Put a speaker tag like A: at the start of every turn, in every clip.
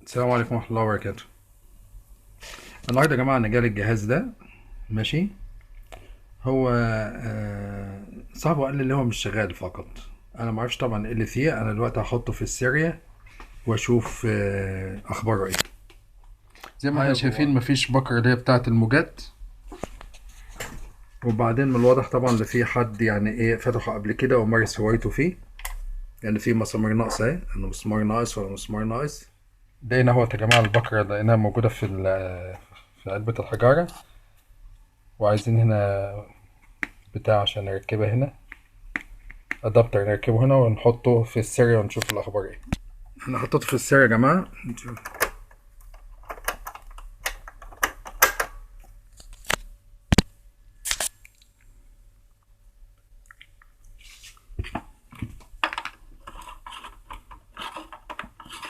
A: السلام عليكم ورحمة الله وبركاته. النهارده يا جماعة أنا جالي الجهاز ده ماشي. هو صاحبه قال لي اللي هو مش شغال فقط. أنا معرفش طبعا إيه اللي فيه. أنا دلوقتي هحطه في السيريا وأشوف أخباره إيه. زي ما احنا شايفين مفيش بكرة اللي هي بتاعة الموجات. وبعدين من الواضح طبعا اللي فيه حد يعني إيه فتحه قبل كده ومارس هوايته فيه. يعني فيه مسامير ناقصة أهي، إنه مسمار ناقص ولا مسمار ناقص. لقينا اهوت يا جماعة البكرة لقيناها موجودة في علبة الحجارة. وعايزين هنا بتاع عشان نركبها هنا، ادابتر نركبه هنا ونحطه في السيريا ونشوف الاخبار ايه. انا حطيته في السيريا يا جماعه.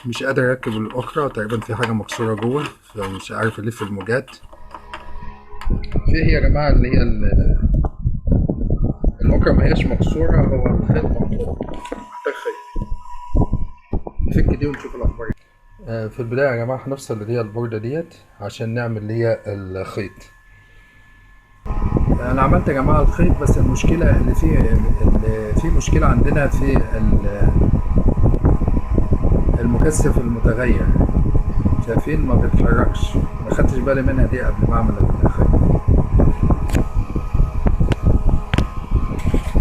A: مش قادر اركب الاخرى، تقريبا في حاجه مكسوره جوه فمش عارف الف الموجات. في هي يا جماعه اللي هي الاخرى ما هيش مكسوره، هو الخيط محطوط محتاج خيط. نفك دي ونشوف الاخبار ايه. في البدايه يا جماعه هنفصل اللي هي البورده ديت عشان نعمل اللي هي الخيط. انا عملت يا جماعه الخيط، بس المشكله اللي في مشكله عندنا في المكثف المتغير. شايفين ما بيتحركش، ما خدتش بالي منها دي قبل ما اعمل الخيط.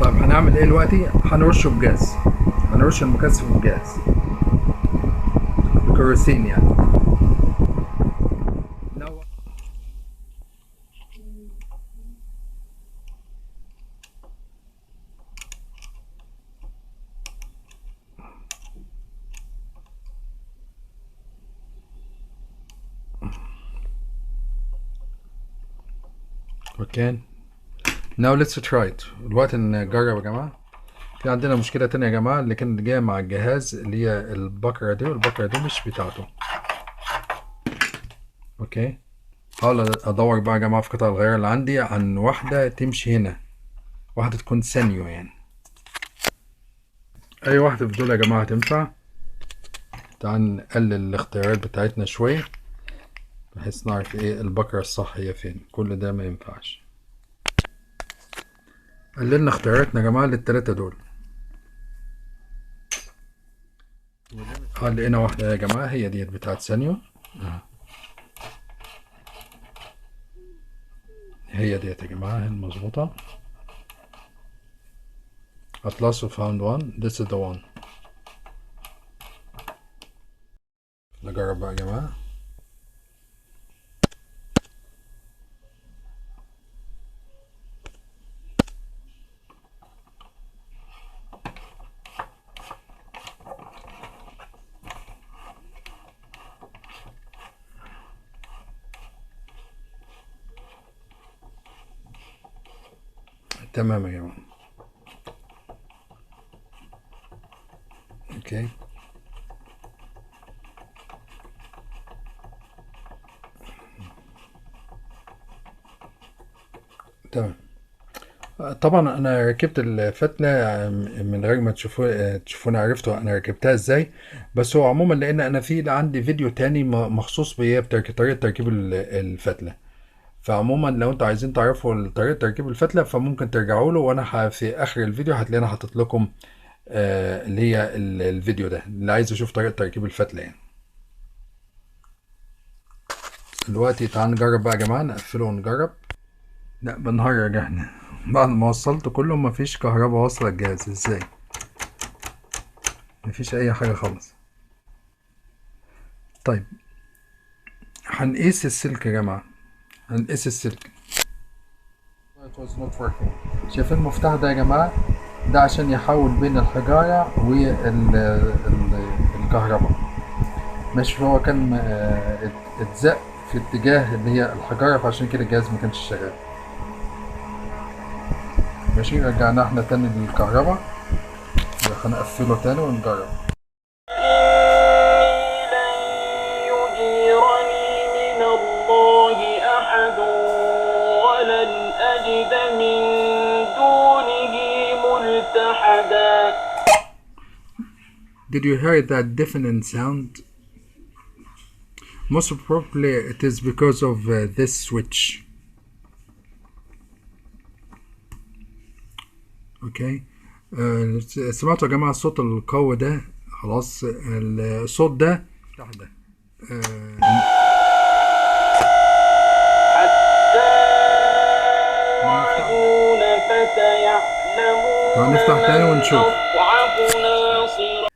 A: طيب هنعمل ايه دلوقتي؟ هنرشه بجاز، هنرش المكثف بجاز بكيروسين يعني. اوكي now let's try it. دلوقتي نجرب يا جماعه. في عندنا مشكله تانية يا جماعه اللي كانت جايه مع الجهاز، اللي هي البكره دي، والبكره دي مش بتاعته. اوكي حاول ادور بقى يا جماعه في قطع الغيار اللي عندي عن واحده تمشي هنا، واحده تكون سانيو يعني. اي واحده في دول يا جماعه تنفع. تعال نقلل الاختيارات بتاعتنا شويه بحيث نعرف ايه البكره الصح هي فين. كل ده ما ينفعش. قللنا اختياراتنا يا جماعه للتلاته دول. لقينا واحده يا جماعه هي ديت بتاعت سانيو. هي ديت يا جماعه هي المظبوطه. At last we found one. This is the one. نجرب بقى يا جماعه. تمام يا جماعه. اوكي تمام. طبعا انا ركبت الفتله من غير ما تشوفوني عرفتوا انا ركبتها ازاي. بس هو عموما لان انا في عندي فيديو تاني مخصوص بيه طريقه تركيب الفتله. فعموما لو انتوا عايزين تعرفوا طريقه تركيب الفتله فممكن ترجعوا له، وانا في اخر الفيديو هتلاقيني حاطط لكم اللي هي الفيديو ده اللي عايز يشوف طريقه تركيب الفتله يعني. دلوقتي تعال نجرب بقى يا جماعه، نقفله ونجرب. لا بنهرج احنا بعد ما وصلت كله مفيش كهرباء واصله الجهاز. ازاي؟ مفيش اي حاجه خالص. طيب هنقيس السلك يا جماعه، هنقيس السلك. It was not working. شايفين المفتاح ده يا جماعه؟ ده عشان يحول بين الحجاره والكهرباء. مش هو كان اتزق في اتجاه اللي هي الحجاره، فعشان كده الجهاز ما كانش شغال. ماشي رجعنا احنا تاني للكهرباء. هنقفله تاني ونجرب.
B: لن يجيرني من الله أحد ولن أجد من دونه ملتحدا.
A: Did you hear that deafening sound? most probably it is because of this switch. اوكي. سمعتوا يا جماعة الصوت القوي ده؟ خلاص الصوت ده
B: حتى يعلمون فسيعلمون
A: هنفتح تاني ونشوف
B: أضعف ناصرا.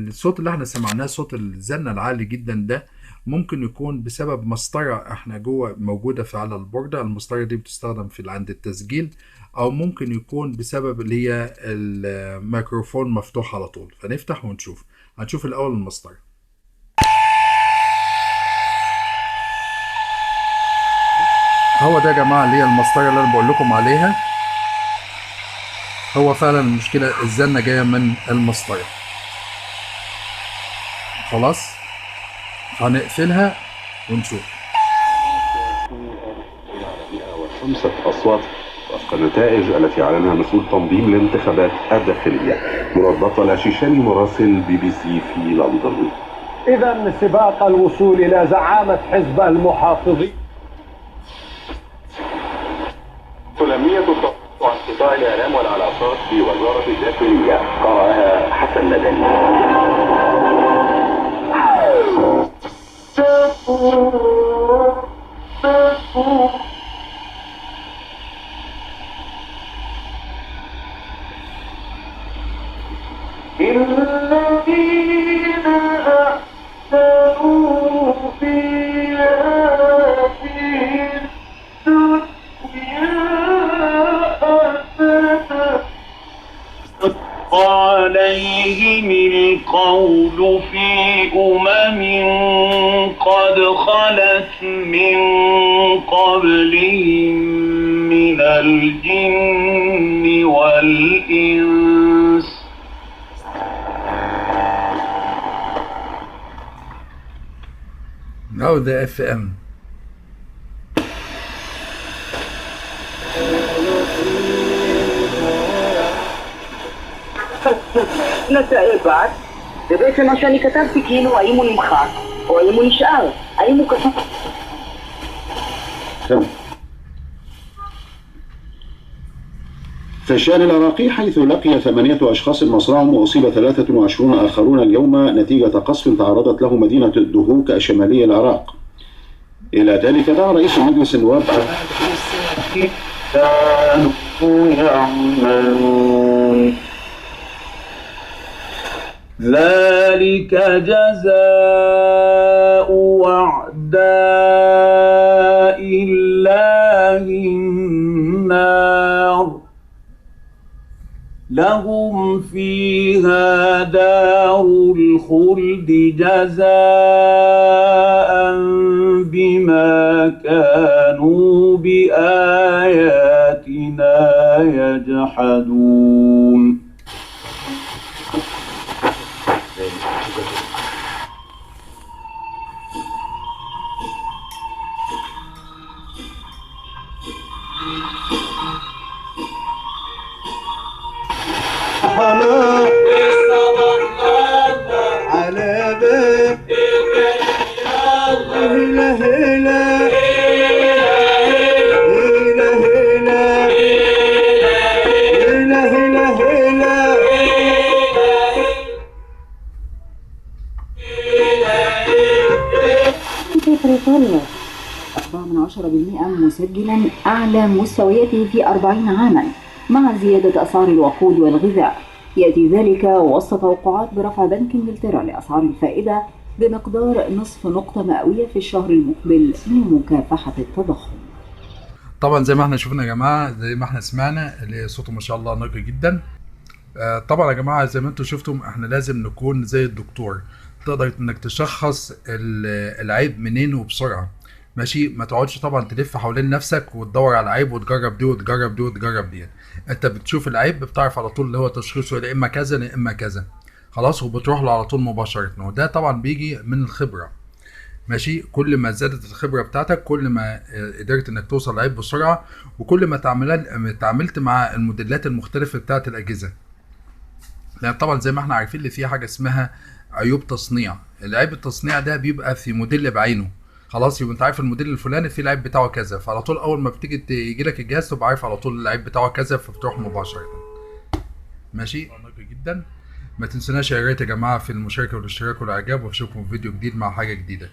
A: الصوت اللي احنا سمعناه صوت الزنة العالي جدا ده ممكن يكون بسبب مسطرة احنا جوه موجودة في على البوردة. المسطرة دي بتستخدم في عند التسجيل، او ممكن يكون بسبب اللي هي الميكروفون مفتوح على طول. فنفتح ونشوف. هنشوف الاول المسطرة. هو ده يا جماعة اللي هي المسطرة اللي انا بقول لكم عليها. هو فعلا المشكلة الزنة جاية من المسطرة. خلاص هنقفلها ونشوف.
C: 5 أصوات وفق النتائج التي أعلنها مسؤول تنظيم الانتخابات الداخلية. مراد بطل شيشاني مراسل BBC في لندن.
D: إذا سباق الوصول إلى زعامة حزب المحافظين.
C: سلمية الضغط عن قطاع الإعلام والعلاقات في وزارة الداخلية قرأها حسن مدني. الذين أحسنوا في هذه الدنيا حسنة
B: عليهم القول في قد خلت من قبلهم من الجن والإنس.
A: Now the FM.
E: نسأل بعد בעצם מה שאני כתבתי כאילו האם הוא נמחק או האם הוא נשאר, האם הוא כתוב.
F: في الشأن العراقي حيث لقي 8 أشخاص مصرعهم وأصيب 23 آخرون اليوم نتيجة قصف تعرضت له مدينة الدهوك شمالي العراق. إلى ذلك دعا رئيس مجلس النواب
B: ذلك جزاء أعداء الله النار لهم فيها دار الخلد جزاء بما كانوا بآياتنا يجحدون.
G: بريطانيا 4% مسجلا أعلى مستوياته في 40 عاما مع زيادة أسعار الوقود والغذاء. يأتي ذلك وسط توقعات برفع بنك إنجلترا لأسعار الفائدة بمقدار نصف نقطة مئوية في الشهر المقبل لمكافحة التضخم.
A: طبعا زي ما احنا شفنا يا جماعة، زي ما احنا سمعنا اللي صوته ما شاء الله نقي جدا. طبعا يا جماعة زي ما انتم شفتم احنا لازم نكون زي الدكتور، تقدر انك تشخص العيب منين وبسرعة. ماشي، ما تقعدش طبعا تلف حوالين نفسك وتدور على العيب وتجرب دي وتجرب دي وتجرب دي. انت بتشوف العيب بتعرف على طول اللي هو تشخيصه يا اما كذا يا اما كذا، خلاص، وبتروح له على طول مباشرة. وده طبعا بيجي من الخبرة. ماشي، كل ما زادت الخبرة بتاعتك كل ما قدرت انك توصل لعيب بسرعة، وكل ما تعاملت مع الموديلات المختلفة بتاعت الأجهزة. لأن طبعا زي ما احنا عارفين اللي فيه حاجة اسمها عيوب تصنيع. العيب التصنيع ده بيبقى في موديل بعينه، خلاص يبقى انت عارف الموديل الفلاني فيه العيب بتاعه كذا، فعلى طول اول ما بتيجي يجي لك الجهاز تبقى عارف على طول العيب بتاعه كذا، فبتروح مباشره. ماشي، نقي جدا. ما تنسوناش يا ريت يا جماعه في المشاركه والاشتراك والاعجاب، واشوفكم في فيديو جديد مع حاجه جديده.